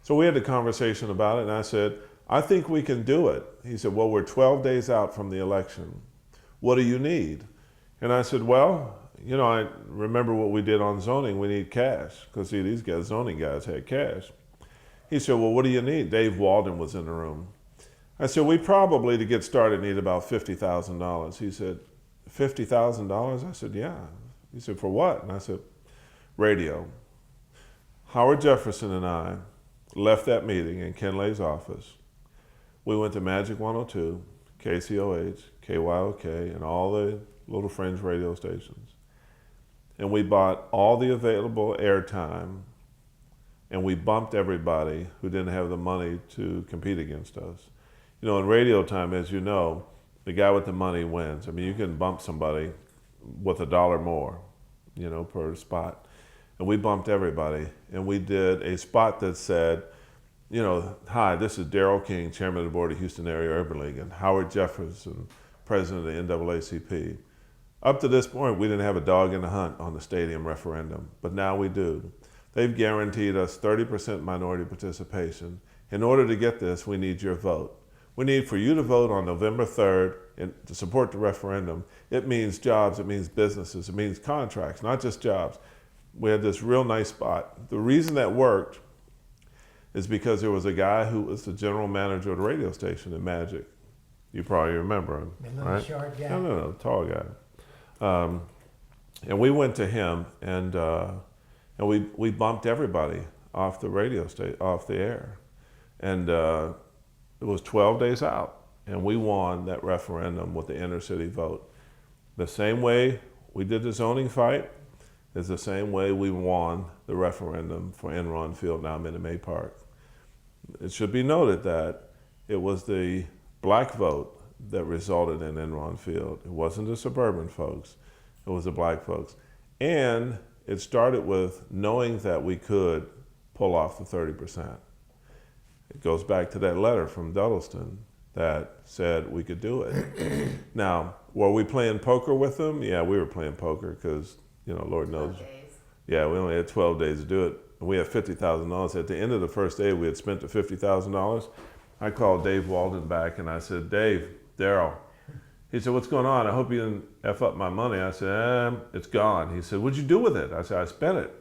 So we had a conversation about it, and I said, I think we can do it. He said, well, we're 12 days out from the election. What do you need? And I said, well, you know, I remember what we did on zoning. We need cash, because see, these guys, zoning guys, had cash. He said, well, what do you need? Dave Walden was in the room. I said, we probably, to get started, need about $50,000. He said, $50,000? I said, yeah. He said, for what? And I said, radio. Howard Jefferson and I left that meeting in Ken Lay's office. We went to Magic 102, KCOH, KYOK, and all the little fringe radio stations. And we bought all the available airtime, and we bumped everybody who didn't have the money to compete against us. You know, in radio time, as you know, the guy with the money wins. I mean, you can bump somebody with $1 more, you know, per spot. And we bumped everybody. And we did a spot that said, you know, hi, this is Darryl King, chairman of the board of Houston Area Urban League, and Howard Jefferson, president of the NAACP. Up to this point, we didn't have a dog in the hunt on the stadium referendum, but now we do. They've guaranteed us 30% minority participation. In order to get this, we need your vote. We need for you to vote on November 3rd and to support the referendum. It means jobs, it means businesses, it means contracts, not just jobs. We had this real nice spot. The reason that worked is because there was a guy who was the general manager of the radio station in Magic. You probably remember him, the little right? Short guy. No, tall guy. And we went to him, and we bumped everybody off the radio station, off the air. And it was 12 days out, and we won that referendum with the inner city vote. The same way we did the zoning fight is the same way we won the referendum for Enron Field, now Minute Maid Park. It should be noted that it was the black vote that resulted in Enron Field. It wasn't the suburban folks, it was the black folks. And it started with knowing that we could pull off the 30%. It goes back to that letter from Duddleston that said we could do it. Now, were we playing poker with them? Yeah, we were playing poker because, you know, Lord knows. Yeah, we only had 12 days to do it. We had $50,000. At the end of the first day, we had spent the $50,000. I called Dave Walden back and I said, Dave, Darryl. He said, what's going on? I hope you didn't F up my money. I said, it's gone. He said, what'd you do with it? I said, I spent it.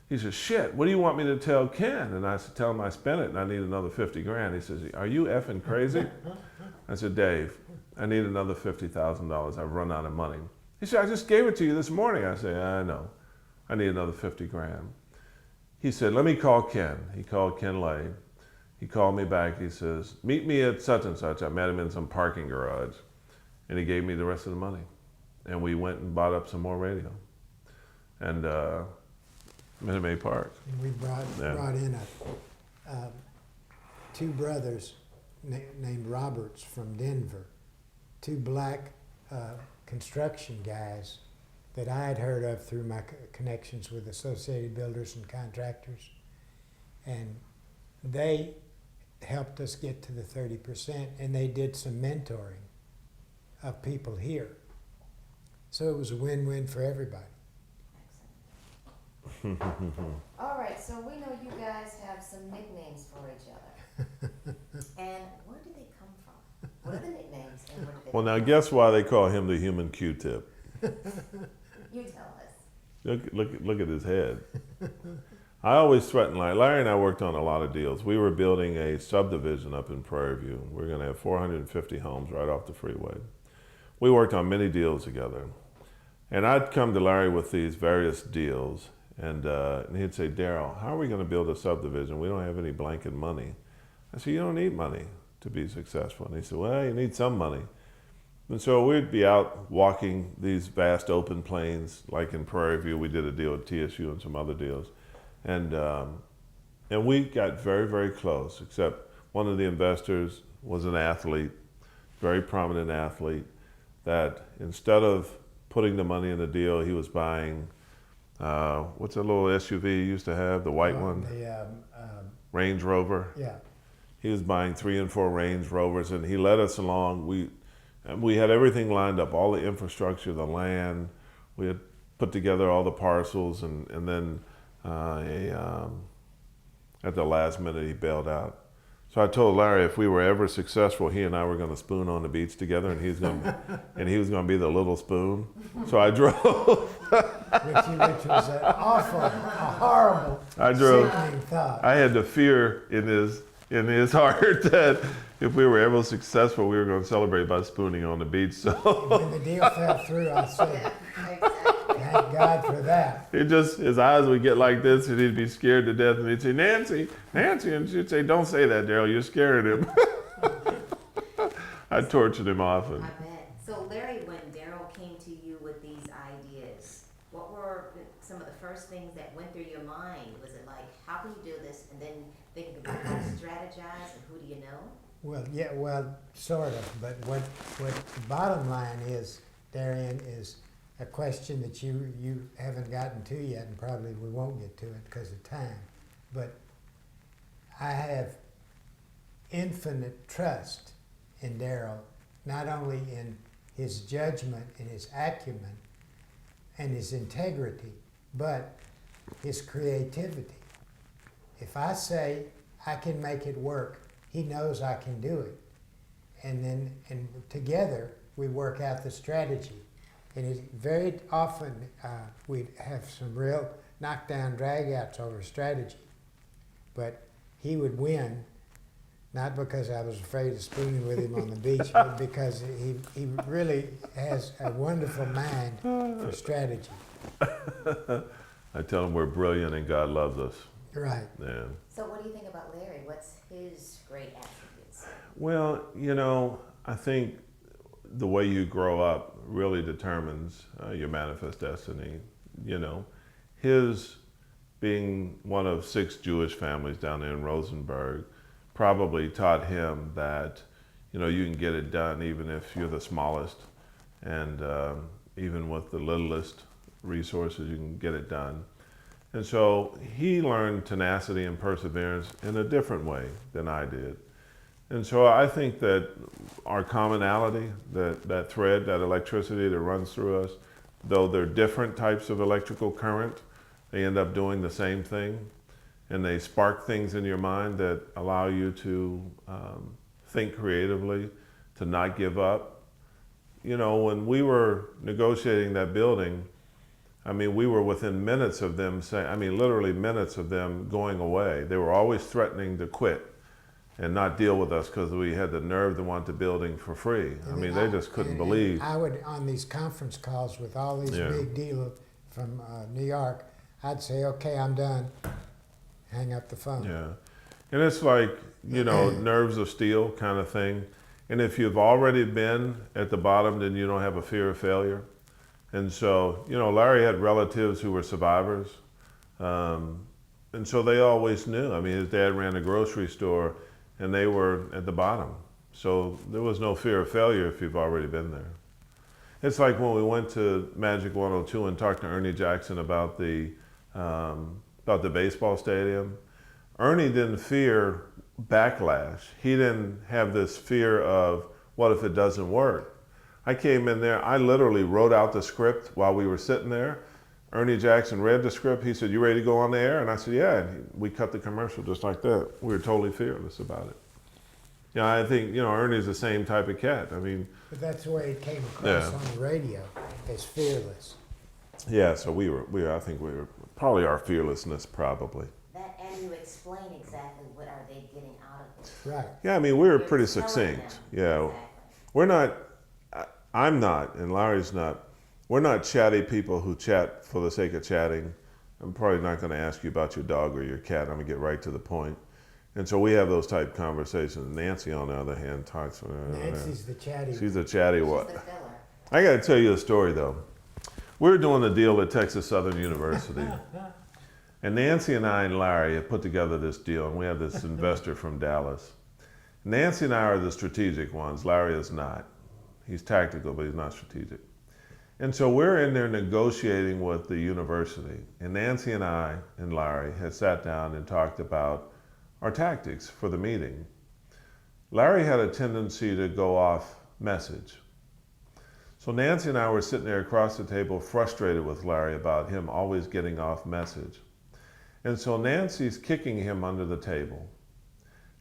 He said, shit, what do you want me to tell Ken? And I said, tell him I spent it and I need another 50 grand. He says, are you effing crazy? I said, Dave, I need another $50,000. I've run out of money. He said, I just gave it to you this morning. I said, I know. I need another 50 grand. He said, let me call Ken. He called Ken Lay. He called me back. He says, meet me at such and such. I met him in some parking garage. And he gave me the rest of the money. And we went and bought up some more radio. And Minute Maid Park. And we brought in two brothers named Roberts from Denver, two black construction guys that I had heard of through my connections with Associated Builders and Contractors. And they helped us get to the 30%, and they did some mentoring of people here. So it was a win-win for everybody. All right, so we know you guys have some nicknames for each other. And where do they come from? What are the nicknames and where do they Well, come now from? guess why they call him the human Q-tip. You tell us. Look at his head. I always threatened Larry and I worked on a lot of deals. We were building a subdivision up in Prairie View. We're going to have 450 homes right off the freeway. We worked on many deals together. And I'd come to Larry with these various deals, and he'd say, Darryl, how are we going to build a subdivision? We don't have any blanket money. I said, you don't need money to be successful. And he said, well, you need some money. And so we'd be out walking these vast open plains, like in Prairie View. We did a deal with TSU and some other deals. And we got very, very close, except one of the investors was an athlete, very prominent athlete, that instead of putting the money in the deal, he was buying, what's that little SUV you used to have, the white one? The Range Rover. yeah. He was buying 3 and 4 Range Rovers, and he led us along. We had everything lined up, all the infrastructure, the land. We had put together all the parcels, and then a at the last minute he bailed out. So I told Larry if we were ever successful, he and I were going to spoon on the beach together, and he was going to be the little spoon. So I drove. which was an awful, a horrible, sickening thought. I had the fear in his heart that if we were ever successful, we were going to celebrate by spooning on the beach. So when the deal fell through, I said, "Thank God for that." his eyes would get like this, and he'd be scared to death, and he'd say, "Nancy, Nancy," and she'd say, "Don't say that, Darryl. You're scaring him." I tortured him often. I bet. So Larry, when Darryl came to you with these ideas, what were some of the first things that went through your mind? Was it like, how can you do this? And then thinking about how to strategize and who do you know? Well, yeah, well, sort of. But what the bottom line is, Darian, is a question that you haven't gotten to yet, and probably we won't get to it because of time. But I have infinite trust in Darryl, not only in his judgment and his acumen and his integrity, but his creativity. If I say I can make it work, he knows I can do it. And together we work out the strategy. And very often we'd have some real knockdown dragouts over strategy. But he would win, not because I was afraid of spooning with him on the beach, but because he really has a wonderful mind for strategy. I tell him we're brilliant and God loves us. Right. Yeah. So what do you think about Larry? What's his great attributes? Well, I think the way you grow up really determines your manifest destiny. His being one of 6 Jewish families down there in Rosenberg probably taught him that, you can get it done even if you're the smallest, and even with the littlest resources, you can get it done. And so he learned tenacity and perseverance in a different way than I did. And so I think that our commonality, that thread, that electricity that runs through us, though they're different types of electrical current, they end up doing the same thing. And they spark things in your mind that allow you to think creatively, to not give up. When we were negotiating that building, we were within minutes of them literally minutes of them going away. They were always threatening to quit and not deal with us because we had the nerve to want the building for free. They just couldn't believe. I would, on these conference calls with all these big deals from New York, I'd say, "Okay, I'm done." Hang up the phone. Yeah. And it's like, nerves of steel kind of thing. And if you've already been at the bottom, then you don't have a fear of failure. And so, Larry had relatives who were survivors. And so they always knew. His dad ran a grocery store and they were at the bottom. So there was no fear of failure if you've already been there. It's like when we went to Magic 102 and talked to Ernie Jackson about the baseball stadium. Ernie didn't fear backlash. He didn't have this fear of, what if it doesn't work? I came in there, I literally wrote out the script while we were sitting there. Ernie Jackson read the script. He said, "You ready to go on the air?" And I said, "Yeah." And we cut the commercial just like that. We were totally fearless about it. I think, Ernie's the same type of cat. But that's the way it came across on the radio, as fearless. Yeah, so I think we were probably our fearlessness, probably. That, and you explain exactly what are they getting out of it. Right. Yeah, we were You're pretty telling succinct. them. Yeah. Exactly. We're not, I'm not, and Larry's not, we're not chatty people who chat for the sake of chatting. I'm probably not going to ask you about your dog or your cat. I'm going to get right to the point. And so we have those type conversations. Nancy, on the other hand, talks. Nancy's the chatty. She's a chatty what? She's the filler. I got to tell you a story though. We were doing a deal at Texas Southern University. And Nancy and I and Larry have put together this deal, and we have this investor from Dallas. Nancy and I are the strategic ones. Larry is not. He's tactical, but he's not strategic. And so we're in there negotiating with the university. And Nancy and I and Larry had sat down and talked about our tactics for the meeting. Larry had a tendency to go off message. So Nancy and I were sitting there across the table frustrated with Larry about him always getting off message. And so Nancy's kicking him under the table,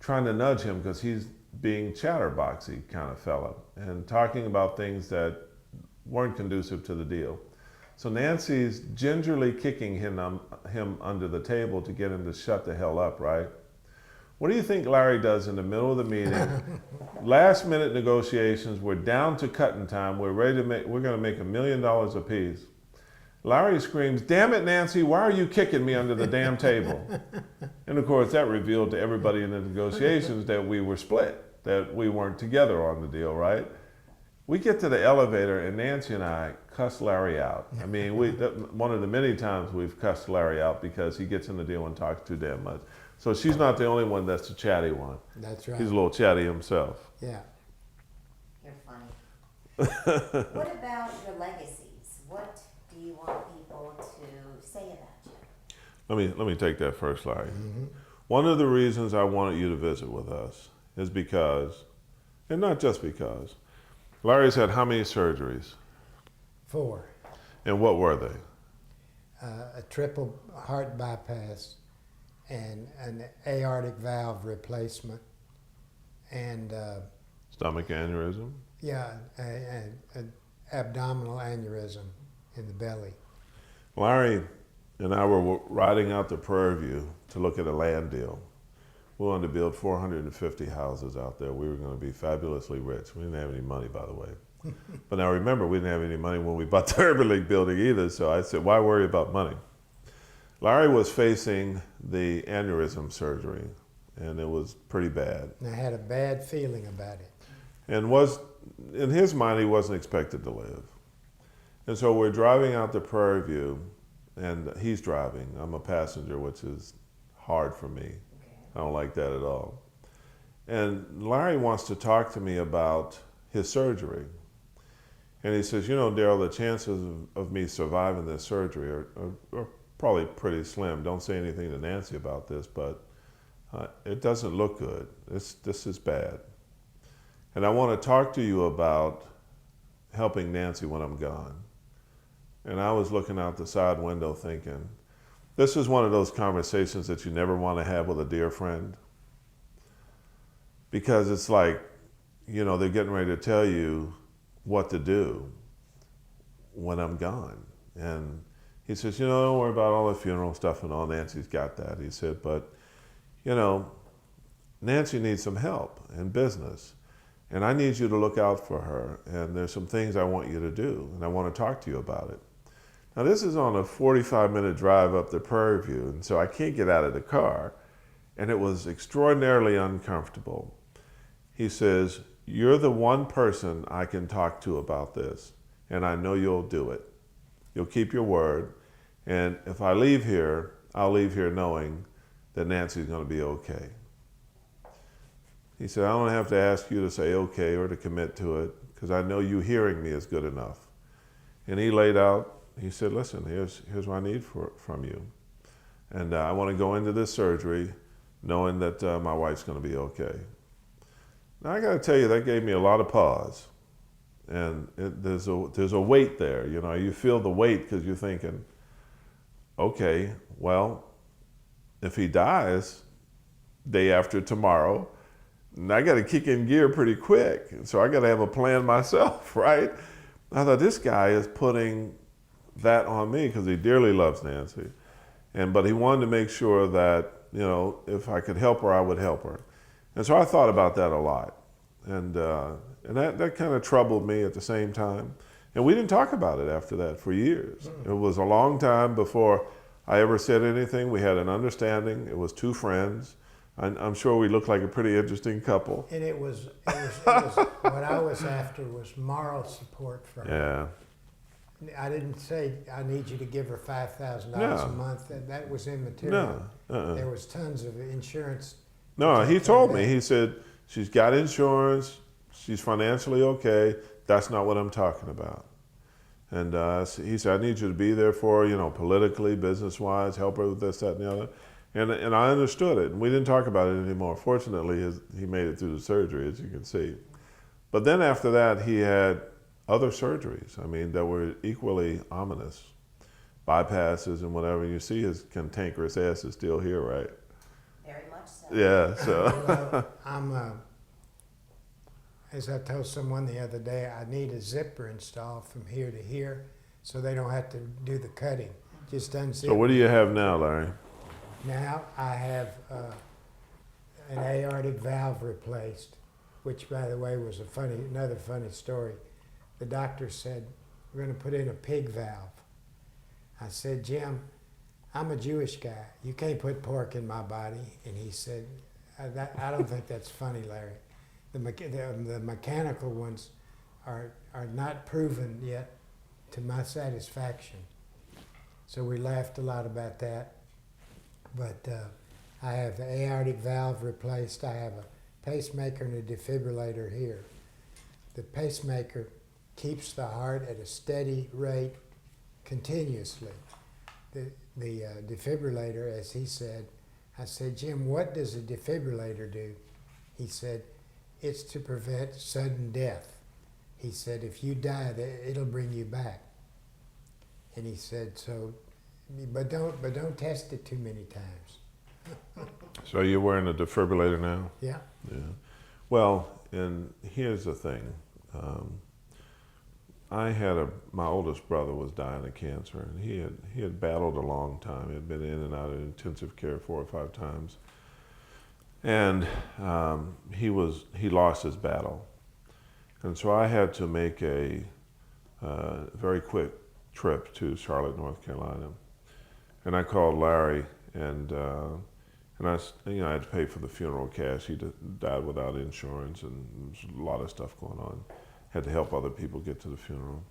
trying to nudge him because he's being chatterboxy kind of fellow and talking about things that weren't conducive to the deal. So Nancy's gingerly kicking him under the table to get him to shut the hell up, right? What do you think Larry does in the middle of the meeting? Last minute negotiations, we're down to cutting time, we're going to make $1 million apiece. Larry screams, "Damn it, Nancy, why are you kicking me under the damn table?" And of course that revealed to everybody in the negotiations that we were split, that we weren't together on the deal, right? We get to the elevator and Nancy and I cuss Larry out. I mean, one of the many times we've cussed Larry out because he gets in the deal and talks too damn much. So she's not the only one that's the chatty one. That's right. He's a little chatty himself. Yeah. You're funny. What about your legacies? What do you want people to say about you? Let me take that first, Larry. One of the reasons I wanted you to visit with us is because, and not just because, Larry's had how many surgeries? 4. And what were they? A triple heart bypass and an aortic valve replacement and Stomach aneurysm? yeah, an abdominal aneurysm in the belly. Larry and I were riding out to Prairie View to look at a land deal. We wanted to build 450 houses out there. We were going to be fabulously rich. We didn't have any money, by the way. But now remember, we didn't have any money when we bought the Urban League building either, so I said, why worry about money? Larry was facing the aneurysm surgery, and it was pretty bad. And I had a bad feeling about it. And in his mind, he wasn't expected to live. And so we're driving out to Prairie View, and he's driving. I'm a passenger, which is hard for me. I don't like that at all. And Larry wants to talk to me about his surgery. And he says, you know, Darryl, the chances of me surviving this surgery are probably pretty slim. Don't say anything to Nancy about this, but it doesn't look good. This is bad. And I want to talk to you about helping Nancy when I'm gone. And I was looking out the side window thinking, this is one of those conversations that you never want to have with a dear friend. Because it's like, you know, they're getting ready to tell you what to do when I'm gone. And he says, you know, don't worry about all the funeral stuff and all. Nancy's got that. He said, but, you know, Nancy needs some help in business. And I need you to look out for her. And there's some things I want you to do. And I want to talk to you about it. Now, this is on a 45-minute drive up to Prairie View, and so I can't get out of the car. And it was extraordinarily uncomfortable. He says, you're the one person I can talk to about this, and I know you'll do it. You'll keep your word. And if I leave here, I'll leave here knowing that Nancy's going to be okay. He said, I don't have to ask you to say okay or to commit to it, because I know you hearing me is good enough. And he laid out, he said, listen, here's what I need from you. And I want to go into this surgery knowing that my wife's going to be okay. Now, I got to tell you, that gave me a lot of pause. And there's a weight there. You know, you feel the weight because you're thinking, okay, well, if he dies day after tomorrow, I got to kick in gear pretty quick. So I got to have a plan myself, right? I thought, this guy is putting that on me because he dearly loves Nancy. But he wanted to make sure that, you know, if I could help her, I would help her. And so I thought about that a lot. And that kind of troubled me at the same time. And we didn't talk about it after that for years. It was a long time before I ever said anything. We had an understanding. It was two friends. I'm sure we looked like a pretty interesting couple. And it was what I was after was moral support for her. Yeah. I didn't say I need you to give her $5,000 No. a month. That was immaterial. No. There was tons of insurance. No, to he take care told of me, that. he said, she's got insurance, she's financially okay, that's not what I'm talking about. And he said, I need you to be there for her, you know, politically, business-wise, help her with this, that, and the other. And I understood it, and we didn't talk about it anymore. Fortunately, he made it through the surgery, as you can see. But then after that, he had other surgeries, I mean, that were equally ominous. bypasses and whatever. You see his cantankerous ass is still here, right? Very much so. Yeah. So Well, as I told someone the other day, I need a zipper installed from here to here so they don't have to do the cutting. Just unzip. so what do you have now, Larry? Now I have an aortic valve replaced, which, by the way, was another funny story. The doctor said, "We're going to put in a pig valve." I said, "Jim, I'm a Jewish guy. You can't put pork in my body." And he said, I don't think that's funny, Larry. The mechanical ones are not proven yet to my satisfaction." So we laughed a lot about that. But I have the aortic valve replaced. I have a pacemaker and a defibrillator here. The pacemaker keeps the heart at a steady rate continuously. The defibrillator, as he said, I said, "Jim, what does a defibrillator do?" He said, "It's to prevent sudden death." He said, "If you die, it'll bring you back." And he said, but don't test it too many times. So you're wearing a defibrillator now? Yeah. Yeah. Well, and here's the thing. My oldest brother was dying of cancer, and he had battled a long time. He had been in and out of intensive care 4 or 5 times, and he lost his battle, and so I had to make a very quick trip to Charlotte, North Carolina, and I called Larry, and I had to pay for the funeral cash. He died without insurance, and there was a lot of stuff going on. Had to help other people get to the funeral.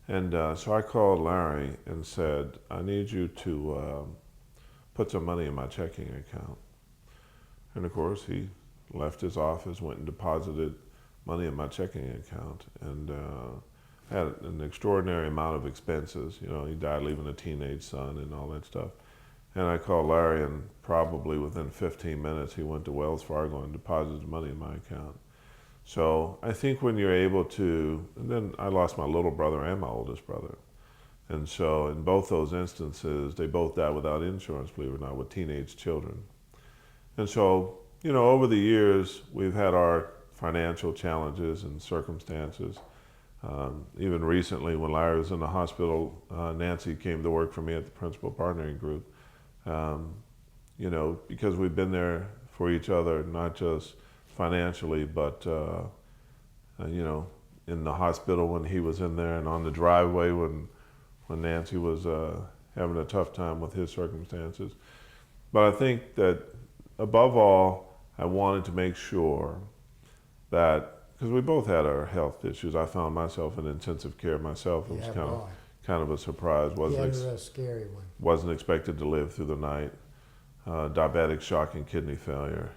And so I called Larry and said, "I need you to put some money in my checking account." And of course, he left his office, went and deposited money in my checking account. And I had an extraordinary amount of expenses. He died leaving a teenage son and all that stuff. And I called Larry, and probably within 15 minutes, he went to Wells Fargo and deposited money in my account. So I think when you're able to, and then I lost my little brother and my oldest brother. And so in both those instances, they both died without insurance, believe it or not, with teenage children. And so, over the years, we've had our financial challenges and circumstances. Even recently, when Larry was in the hospital, Nancy came to work for me at the Principal Partnering Group. Because we've been there for each other, not just financially, but in the hospital when he was in there, and on the driveway when Nancy was having a tough time with his circumstances. But I think that above all, I wanted to make sure that, because we both had our health issues. I found myself in intensive care myself. It was kind of a surprise. He had a real scary one. Wasn't expected to live through the night. Diabetic shock and kidney failure.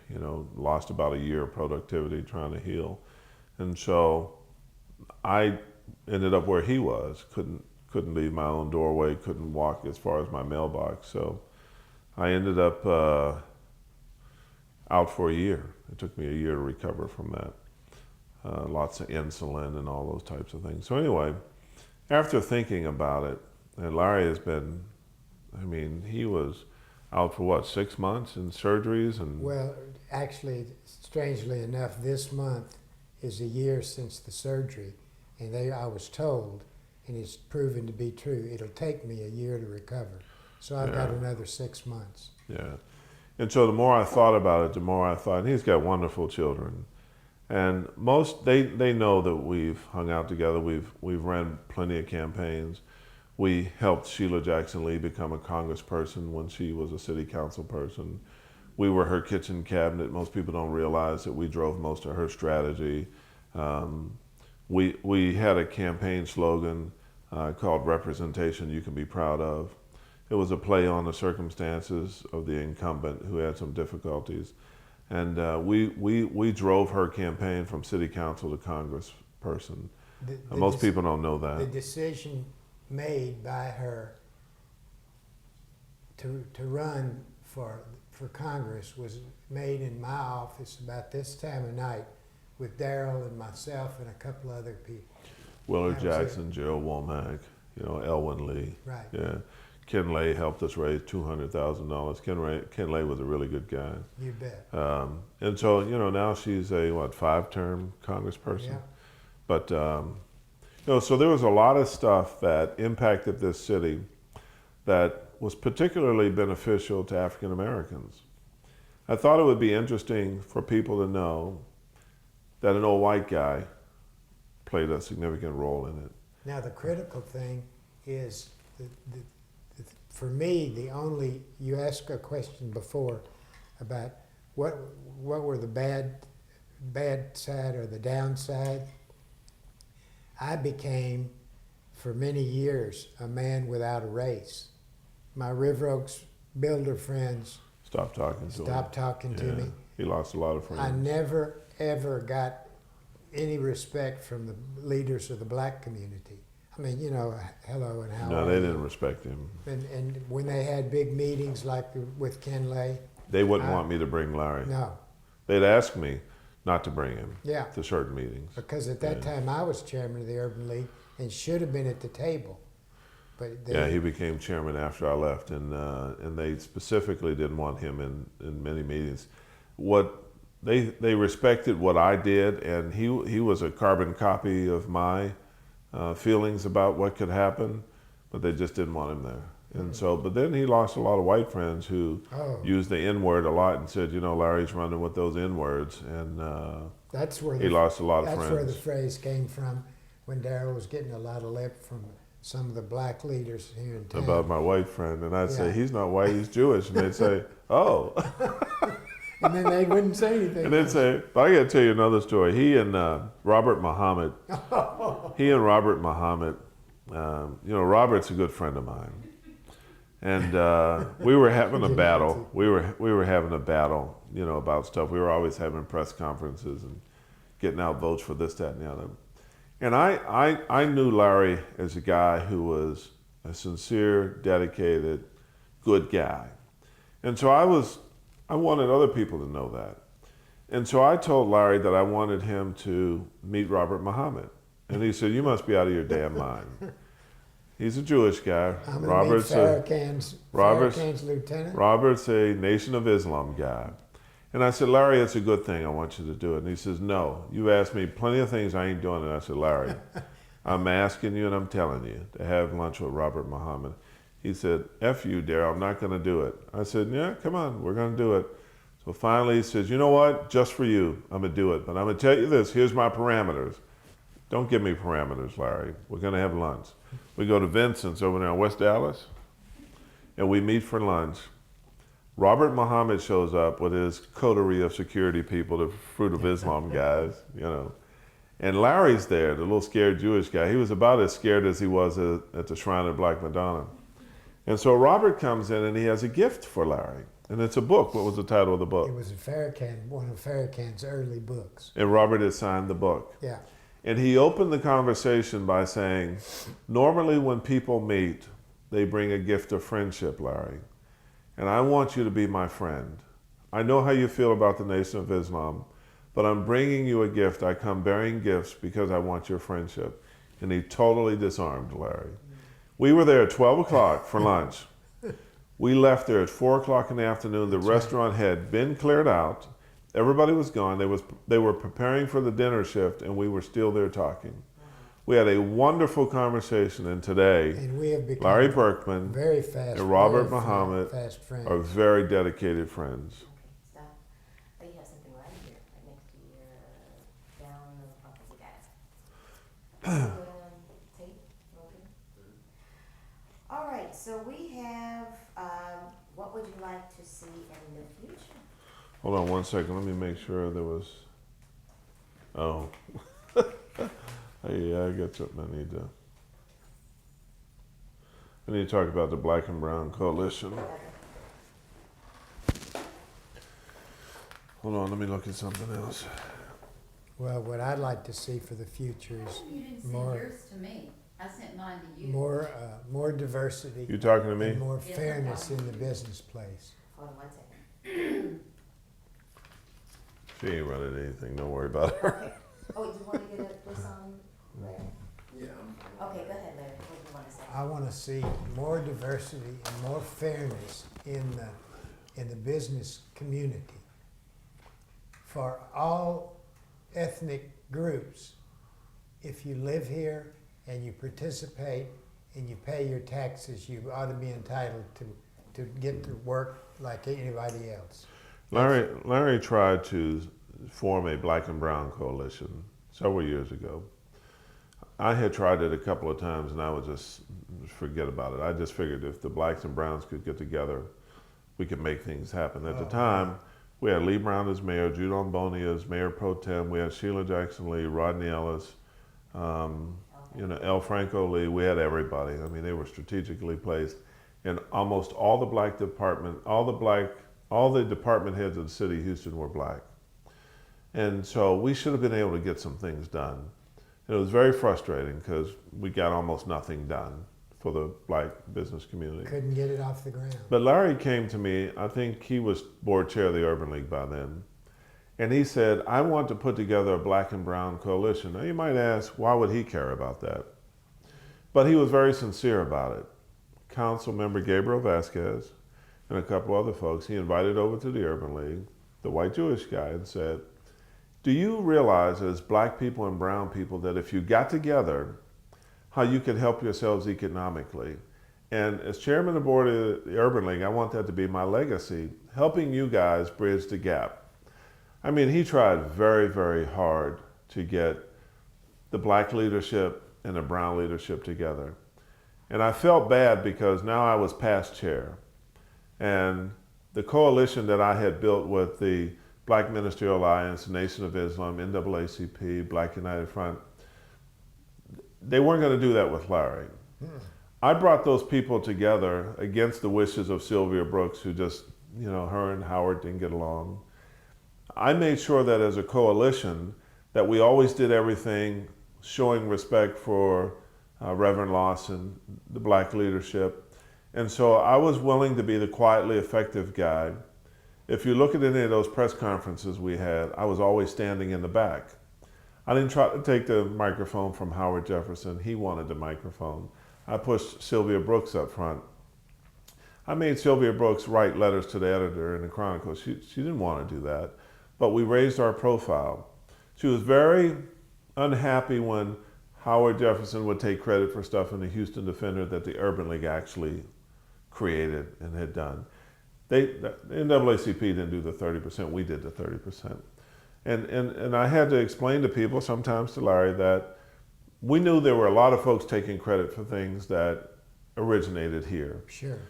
Lost about a year of productivity trying to heal, and so I ended up where he was. Couldn't leave my own doorway. Couldn't walk as far as my mailbox. So I ended up out for a year. It took me a year to recover from that. Lots of insulin and all those types of things. So anyway, after thinking about it, and Larry has been, he was out for 6 months in surgeries and. Well, actually, strangely enough, this month is a year since the surgery, and I was told, and it's proven to be true, it'll take me a year to recover. So I've got another 6 months. Yeah. And so the more I thought about it, the more I thought, and he's got wonderful children. And they know that we've hung out together. We've ran plenty of campaigns. We helped Sheila Jackson Lee become a congressperson when she was a city council person. We were her kitchen cabinet. Most people don't realize that we drove most of her strategy. We had a campaign slogan called "Representation You Can Be Proud Of." It was a play on the circumstances of the incumbent who had some difficulties. And we drove her campaign from city council to congressperson. Most people don't know that. The decision made by her to run for Congress was made in my office about this time of night with Darryl and myself and a couple other people. Willard Jackson, Gerald Womack, Elwyn Lee. Right. Yeah. Ken Lay helped us raise $200,000. Ken Lay was a really good guy. You bet. And so, now she's a, 5-term congressperson? Yeah. But, so there was a lot of stuff that impacted this city that was particularly beneficial to African Americans. I thought it would be interesting for people to know that an old white guy played a significant role in it. Now, the critical thing is, for me, you asked a question before about what were the bad side or the downside. I became, for many years, a man without a race. My River Oaks builder friends Stopped talking to Yeah. me. He lost a lot of friends. I never, ever got any respect from the leaders of the black community. I mean, hello and how No, are they you? didn't respect him. And when they had big meetings like with Ken Lay, They wouldn't want me to bring Larry. no. They'd ask me not to bring him Yeah. to certain meetings. Because at that time I was chairman of the Urban League and should have been at the table. But He became chairman after I left, and they specifically didn't want him in many meetings. What they respected what I did, and he was a carbon copy of my feelings about what could happen, but they just didn't want him there. And so, but then he lost a lot of white friends who used the N-word a lot and said, Larry's running with those N-words, and that's where he lost a lot of friends. That's where the phrase came from when Darryl was getting a lot of lip from some of the black leaders here in town. About my white friend, and I'd say, Yeah. he's not white, he's Jewish, and they'd say, oh. And then they wouldn't say anything. And they'd say, but I got to tell you another story. He and Robert Muhammad, Robert's a good friend of mine. And we were having a battle. We were having a battle, about stuff. We were always having press conferences and getting out votes for this, that, and the other. And I knew Larry as a guy who was a sincere, dedicated, good guy. And so I wanted other people to know that. And so I told Larry that I wanted him to meet Robert Muhammad. And he said, you must be out of your damn mind. He's a Jewish guy. I'm going to meet Farrakhan's lieutenant. Robert's a Nation of Islam guy. And I said, Larry, it's a good thing. I want you to do it. And he says, no, you asked me plenty of things I ain't doing. And I said, Larry, I'm asking you and I'm telling you to have lunch with Robert Muhammad. He said, F you, Darryl, I'm not going to do it. I said, yeah, come on, we're going to do it. So finally he says, you know what, just for you, I'm going to do it. But I'm going to tell you this, here's my parameters. Don't give me parameters, Larry. We're going to have lunch. We go to Vincent's over there in West Dallas, and we meet for lunch. Robert Muhammad shows up with his coterie of security people, the Fruit of Islam guys, And Larry's there, the little scared Jewish guy. He was about as scared as he was at the Shrine of Black Madonna. And so Robert comes in and he has a gift for Larry. And it's a book. What was the title of the book? It was one of Farrakhan's early books. And Robert had signed the book. Yeah. And he opened the conversation by saying, normally when people meet, they bring a gift of friendship, Larry. And I want you to be my friend. I know how you feel about the Nation of Islam, but I'm bringing you a gift. I come bearing gifts because I want your friendship. And he totally disarmed Larry. We were there at 12 o'clock for lunch. We left there at 4 o'clock in the afternoon. The restaurant had been cleared out. Everybody was gone. They were preparing for the dinner shift, and we were still there talking. We had a wonderful conversation, and today, and we have become Larry Berkman very fast, and Robert very Muhammad fast friends. are very dedicated friends. So, you have something right here, right next to your down the tape. Okay. All right, so we have, what would you like to see in the future? Hold on one second. Let me make sure there was. Oh. Yeah, I got something I need to talk about the Black and Brown Coalition. Hold on, let me look at something else. Well, what I'd like to see for the future is You didn't send more, yours to me. I sent mine to you. more diversity. You talking to me? And more Yes, fairness I'm in the business place. Hold on one second. She ain't running anything. Don't worry about her. Okay. Oh, you want to get this on, Larry? Yeah. Okay, go ahead, Larry. What do you want to say? I want to see more diversity and more fairness in the business community for all ethnic groups. If you live here and you participate and you pay your taxes, you ought to be entitled to get to work like anybody else. Larry tried to form a black and brown coalition several years ago. I had tried it a couple of times and I would just forget about it. I just figured if the blacks and browns could get together, we could make things happen. At the time, we had Lee Brown as mayor, Judon Boney as mayor pro tem, we had Sheila Jackson Lee, Rodney Ellis, El Franco Lee, we had everybody. I mean, they were strategically placed. And almost all the black department, all the department heads of the city of Houston were black. And so we should have been able to get some things done. And it was very frustrating because we got almost nothing done for the black business community. Couldn't get it off the ground. But Larry came to me, I think he was board chair of the Urban League by then, and he said, I want to put together a black and brown coalition. Now you might ask, why would he care about that? But he was very sincere about it. Council member Gabriel Vasquez and a couple other folks, he invited over to the Urban League, the white Jewish guy, and said, do you realize as black people and brown people that if you got together, how you could help yourselves economically? And as chairman of the board of the Urban League, I want that to be my legacy, helping you guys bridge the gap. I mean, he tried very, very hard to get the black leadership and the brown leadership together. And I felt bad because now I was past chair. And the coalition that I had built with the Black Ministerial Alliance, Nation of Islam, NAACP, Black United Front, they weren't going to do that with Larry. I brought those people together against the wishes of Sylvia Brooks, who just, her and Howard didn't get along. I made sure that as a coalition, that we always did everything showing respect for Reverend Lawson, the black leadership. And so I was willing to be the quietly effective guy. If you look at any of those press conferences we had, I was always standing in the back. I didn't try to take the microphone from Howard Jefferson. He wanted the microphone. I pushed Sylvia Brooks up front. I made Sylvia Brooks write letters to the editor in the Chronicle. She didn't want to do that, but we raised our profile. She was very unhappy when Howard Jefferson would take credit for stuff in the Houston Defender that the Urban League actually created and had done. The NAACP didn't do the 30%, we did the 30%. And I had to explain to people, sometimes to Larry, that we knew there were a lot of folks taking credit for things that originated here. Sure.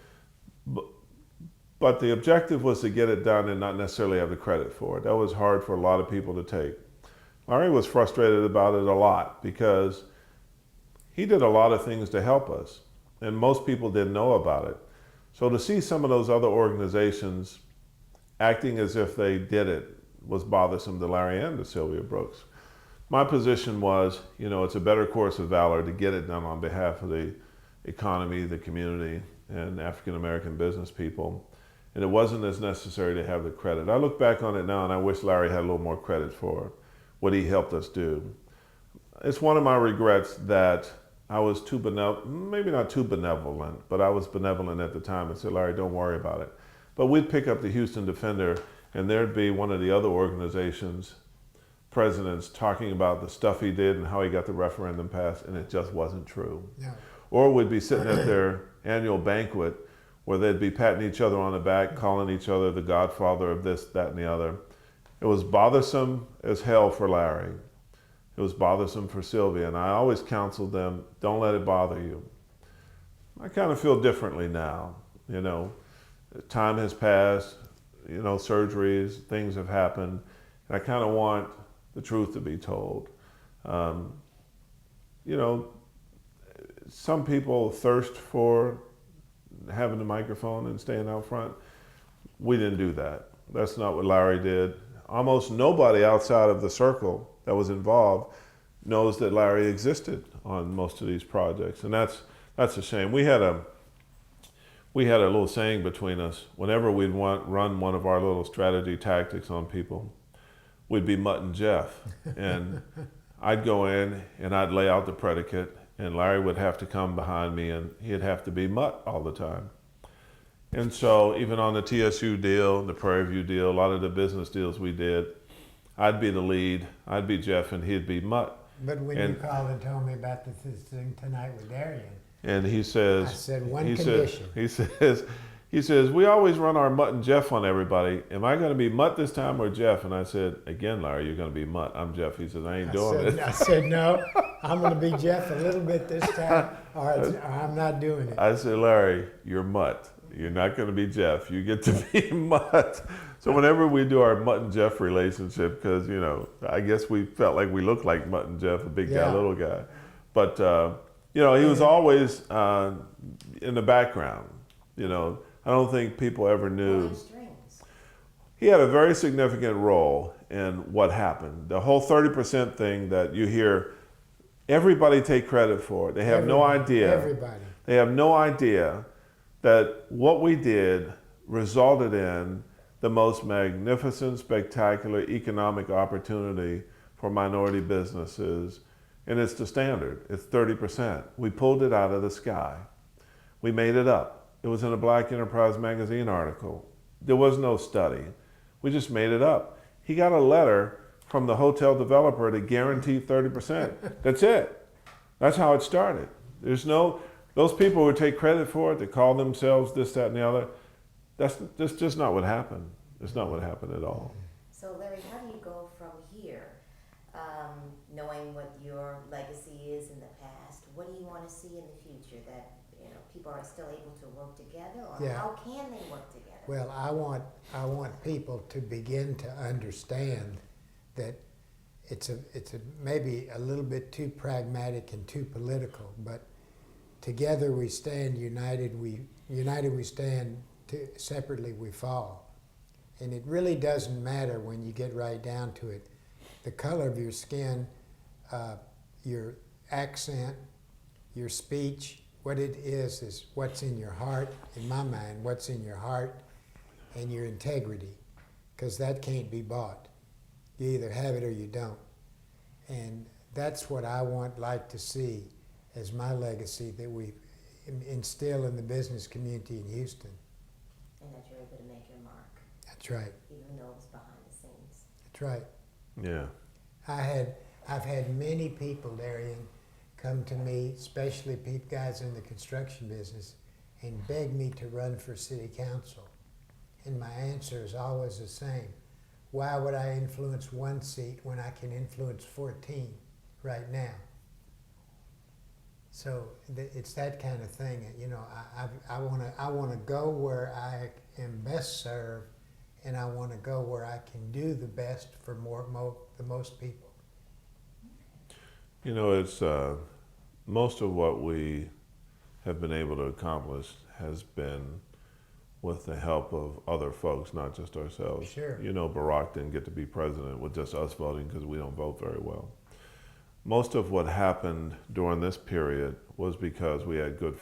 But the objective was to get it done and not necessarily have the credit for it. That was hard for a lot of people to take. Larry was frustrated about it a lot because he did a lot of things to help us, and most people didn't know about it. So to see some of those other organizations acting as if they did it was bothersome to Larry and to Sylvia Brooks. My position was, it's a better course of valor to get it done on behalf of the economy, the community, and African-American business people. And it wasn't as necessary to have the credit. I look back on it now and I wish Larry had a little more credit for what he helped us do. It's one of my regrets that I was too benevolent, maybe not too benevolent, but I was benevolent at the time and said, Larry, don't worry about it. But we'd pick up the Houston Defender and there'd be one of the other organizations' presidents talking about the stuff he did and how he got the referendum passed, and it just wasn't true. Yeah. Or we'd be sitting at their annual banquet where they'd be patting each other on the back, calling each other the godfather of this, that, and the other. It was bothersome as hell for Larry. It was bothersome for Sylvia, and I always counseled them, don't let it bother you. I kind of feel differently now, Time has passed, surgeries, things have happened, and I kind of want the truth to be told. Some people thirst for having the microphone and staying out front. We didn't do that. That's not what Larry did. Almost nobody outside of the circle that was involved knows that Larry existed on most of these projects, and that's a shame. We had a little saying between us. Whenever we'd run one of our little strategy tactics on people, we'd be Mutt and Jeff, and I'd go in and I'd lay out the predicate, and Larry would have to come behind me, and he'd have to be mutt all the time. And so even on the TSU deal, the Prairie View deal, a lot of the business deals we did, I'd be the lead, I'd be Jeff, and he'd be mutt. But when And- you called and told me about this thing tonight with Darian, And he says, I said, one he condition. He says, we always run our Mutt and Jeff on everybody. Am I going to be Mutt this time or Jeff? And I said, again, Larry, you're going to be Mutt. I'm Jeff. He says, I ain't doing it. I said, no, I'm going to be Jeff a little bit this time, or I'm not doing it. I said, Larry, you're Mutt. You're not going to be Jeff. You get to be Mutt. So whenever we do our Mutt and Jeff relationship, because, you know, I guess we felt like we looked like Mutt and Jeff, a big guy, Yeah. little guy. But, you know, he was always in the background. You know, I don't think people ever knew. Pulling strings. He had a very significant role in what happened. The whole 30% thing that you hear everybody take credit for. They have no idea. Everybody. They have no idea that what we did resulted in the most magnificent, spectacular economic opportunity for minority businesses. And it's the standard. It's 30%. We pulled it out of the sky. We made it up. It was in a Black Enterprise magazine article. There was no study. We just made it up. He got a letter from the hotel developer to guarantee 30%. That's it. That's how it started. There's no, those people who take credit for it, they call themselves this, that, and the other. That's just not what happened. It's not what happened at all. So Larry, how do you go from here, knowing what your legacy is in the past? What do you want to see in the future that, you know, people are still able to work together, or Yeah. how can they work together? Well, I want people to begin to understand that it's maybe a little bit too pragmatic and too political, but together we stand, united we stand, separately we fall. And it really doesn't matter when you get right down to it. The color of your skin, your accent, your speech, what it is what's in your heart, in my mind, what's in your heart, and your integrity, because that can't be bought. You either have it or you don't. And that's what I like to see as my legacy that we instill in the business community in Houston. And that you're able to make your mark, That's right. even though it's behind the scenes. That's right. Yeah. I've had many people, Darian, come to me, especially guys in the construction business, and beg me to run for city council. And my answer is always the same. Why would I influence one seat when I can influence 14 right now? So it's that kind of thing. You know, I want to go where I am best served, and I want to go where I can do the best for the most people. You know, it's most of what we have been able to accomplish has been with the help of other folks, not just ourselves. Sure. You know, Barack didn't get to be president with just us voting because we don't vote very well. Most of what happened during this period was because we had good